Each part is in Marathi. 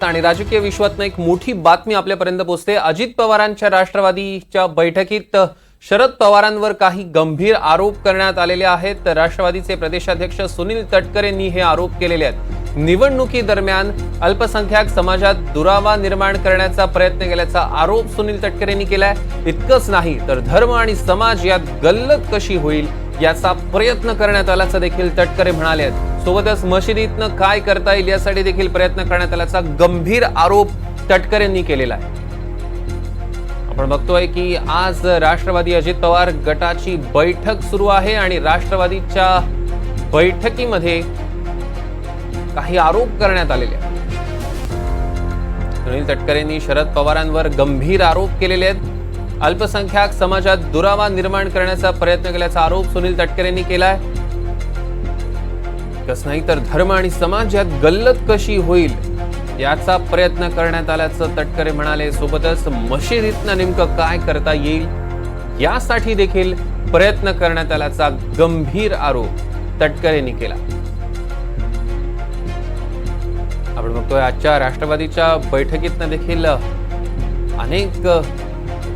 आणि राजकीय विश्वातनं एक मोठी बातमी आपल्यापर्यंत पोहोचते। अजित पवारांच्या राष्ट्रवादीच्या बैठकीत शरद पवारांवर काही गंभीर आरोप करण्यात आलेले आहेत। राष्ट्रवादीचे प्रदेशाध्यक्ष सुनील तटकरे यांनी हे आरोप केलेले आहेत। निवडणुकीदरम्यान अल्पसंख्याक समाजात दुरावा निर्माण करण्याचा प्रयत्न केल्याचा आरोप सुनील तटकरे यांनी केलाय। इतकंच नाही तर धर्म आणि समाज यात गल्लत कशी होईल याचा प्रयत्न करण्यात आल्याचं देखील तटकरे म्हणाले आहेत। सोबतच मशिदीतनं काय करता येईल यासाठी देखील प्रयत्न करण्यात आल्याचा गंभीर आरोप तटकरे यांनी केलेला आहे। आपण बघतोय की आज राष्ट्रवादी अजित पवार गटाची बैठक सुरू आहे आणि राष्ट्रवादीच्या बैठकीमध्ये काही आरोप करण्यात आलेले आहेत। सुनील तटकरे यांनी शरद पवारांवर गंभीर आरोप केलेले आहेत। अल्पसंख्याक समाजात दुरावा निर्माण करण्याचा प्रयत्न केल्याचा आरोप सुनील तटकरे यांनी केलाय। कसं नाही तर धर्म आणि समाज यात गल्लत कशी होईल याचा प्रयत्न करण्यात आल्याचं तटकरे म्हणाले। सोबतच मशिदीतनं नेमकं काय करता येईल यासाठी देखील प्रयत्न करण्यात आल्याचा गंभीर आरोप तटकरे यांनी केला। आपण बघतोय आजच्या राष्ट्रवादीच्या बैठकीतनं देखील अनेक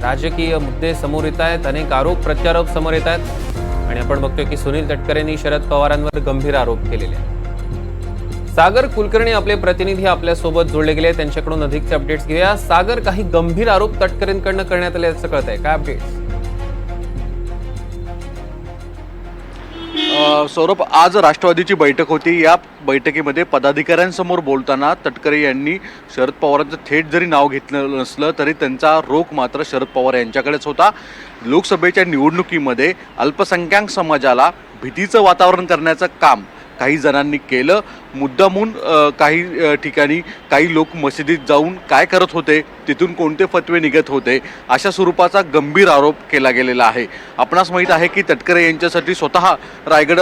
राजकीय मुद्दे समोर येत आहेत, अनेक आरोप प्रत्यारोप समोर येत आहेत आणि आपण बघतोय की सुनील तटकरे यांनी शरद पवारांवर गंभीर आरोप केलेले आहेत। सागर कुलकर्णी आपले प्रतिनिधी आपल्या सोबत जोडले गेले, त्यांच्याकडून अधिकचे अपडेट्स घेऊया। सागर, काही गंभीर आरोप तटकरेंकडून करण्यात आले असं कळतंय, काय अपडेट्स? सौरभ, आज राष्ट्रवादीची बैठक होती। या बैठकीमध्ये पदाधिकाऱ्यांसमोर बोलताना तटकरे यांनी शरद पवारांचं थेट जरी नाव घेतलं नसलं तरी त्यांचा रोख मात्र शरद पवार यांच्याकडेच होता। लोकसभेच्या निवडणुकीमध्ये अल्पसंख्याक समाजाला भीतीचं वातावरण करण्याचं काम काही जणांनी केलं। मुद्दामून काही ठिकाणी काही लोक मशिदीत जाऊन काय करत होते, तिथून कोणते फतवे निघत होते, अशा स्वरूपाचा गंभीर आरोप केला गेलेला आहे। आपणास माहीत आहे की तटकरे यांच्यासाठी स्वतः रायगड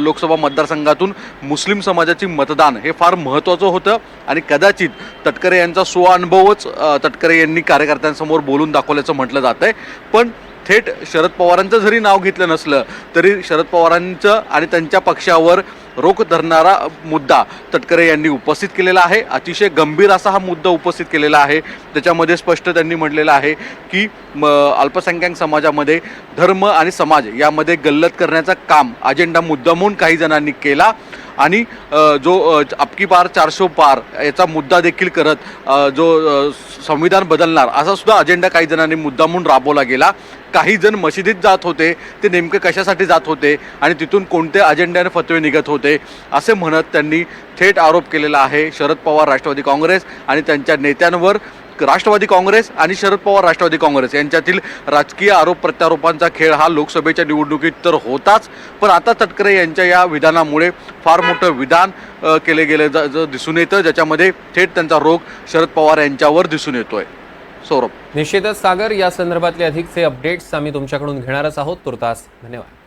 लोकसभा मतदारसंघातून मुस्लिम समाजाची मतदान हे फार महत्त्वाचं होतं आणि कदाचित तटकरे यांचा स्वानुभवच तटकरे यांनी कार्यकर्त्यांसमोर बोलून दाखवल्याचं म्हटलं जातंय। पण थेट शरद पवारांचं जरी नाव घेतलं नसलं तरी शरद पवारांचं आणि त्यांच्या पक्षावर रोख धरणारा मुद्दा तटकरे यांनी उपस्थित केलेला आहे। अतिशय गंभीर असा हा मुद्दा उपस्थित केलेला आहे। त्याच्यामध्ये स्पष्ट त्यांनी म्हटलेलं आहे की अल्पसंख्याक समाजामध्ये धर्म आणि समाज यामध्ये गल्लत करण्याचा काम अजेंडा मुद्दामून काही जणांनी केला आणि जो अबकी बार 400 पार याचा मुद्दा देखील करत जो संविधान बदलणार असा सुद्धा अजेंडा काही जणांनी मुद्दामून राबवला गेला। काही जण मशिदीत जात होते, ते नेमके कशासाठी जात होते आणि तिथून कोणते अजेंड्याने फतवे निघत होते असे म्हणत त्यांनी थेट आरोप केलेला आहे शरद पवार राष्ट्रवादी काँग्रेस आणि त्यांच्या नेत्यांवर। राष्ट्रवादी काँग्रेस आणि शरद पवार राष्ट्रवादी काँग्रेस यांच्यातील राजकीय आरोप प्रत्यारोपांचा खेळ हा लोकसभेच्या निवडणुकीत तर होताच, पण आता तटकरे यांच्या या विधानामुळे फार मोठं विधान केले गेले दिसून येतं, ज्याच्यामध्ये थेट त्यांचा रोख शरद पवार यांच्यावर दिसून येतोय। सौरभ, निश्चितच सागर, या संदर्भातले अधिकचे अपडेट्स आम्ही तुमच्याकडून घेणारच आहोत। तुर्तास धन्यवाद।